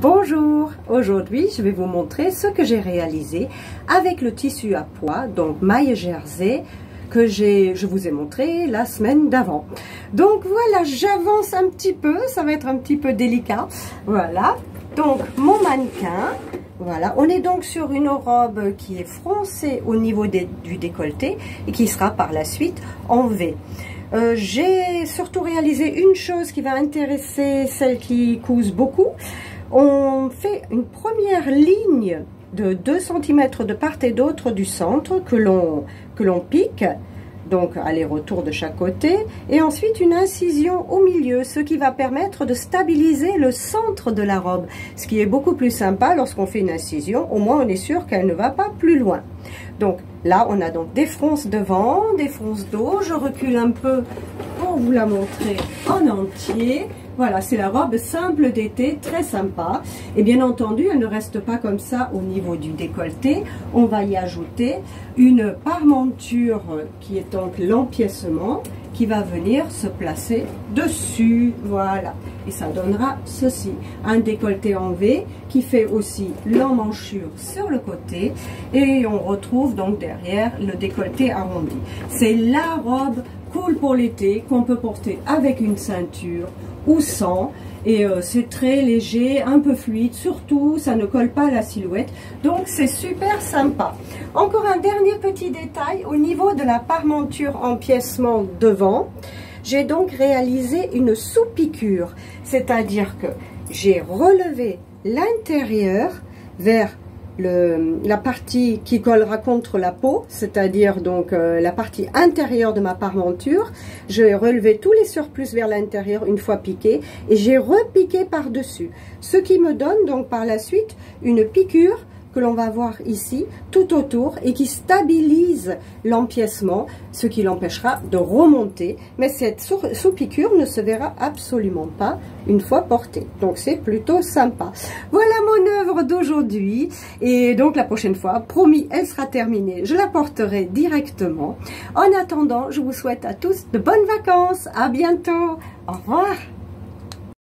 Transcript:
Bonjour, aujourd'hui je vais vous montrer ce que j'ai réalisé avec le tissu à pois, donc maille jersey, que je vous ai montré la semaine d'avant. Donc voilà, j'avance un petit peu, ça va être un petit peu délicat. Voilà, donc mon mannequin, voilà, on est donc sur une robe qui est froncée au niveau du décolleté et qui sera par la suite en V. J'ai surtout réalisé une chose qui va intéresser celles qui cousent beaucoup. On fait une première ligne de 2 cm de part et d'autre du centre que l'on pique, donc aller-retour de chaque côté, et ensuite une incision au milieu, ce qui va permettre de stabiliser le centre de la robe, ce qui est beaucoup plus sympa lorsqu'on fait une incision, au moins on est sûr qu'elle ne va pas plus loin. Donc là on a donc des fronces devant, des fronces dos, je recule un peu pour vous la montrer en entier. Voilà, c'est la robe simple d'été, très sympa. Et bien entendu, elle ne reste pas comme ça au niveau du décolleté. On va y ajouter une parmenture qui est donc l'empiècement qui va venir se placer dessus. Voilà, et ça donnera ceci, un décolleté en V qui fait aussi l'emmanchure sur le côté. Et on retrouve donc derrière le décolleté arrondi. C'est la robe cool pour l'été qu'on peut porter avec une ceinture ou sans, et c'est très léger, un peu fluide, surtout ça ne colle pas à la silhouette, donc c'est super sympa. Encore un dernier petit détail au niveau de la parmenture empiècement devant, j'ai donc réalisé une sous-piqûre, c'est-à-dire que j'ai relevé l'intérieur vers la partie qui collera contre la peau, c'est-à-dire donc la partie intérieure de ma parmenture. J'ai relevé tous les surplus vers l'intérieur une fois piqué et j'ai repiqué par-dessus, ce qui me donne donc par la suite une piqûre que l'on va voir ici tout autour et qui stabilise l'empiècement, ce qui l'empêchera de remonter, mais cette sous-piqûre ne se verra absolument pas une fois portée, donc c'est plutôt sympa. Voilà mon œuvre d'aujourd'hui, et donc la prochaine fois, promis, elle sera terminée, je la porterai directement. En attendant, je vous souhaite à tous de bonnes vacances, à bientôt, au revoir.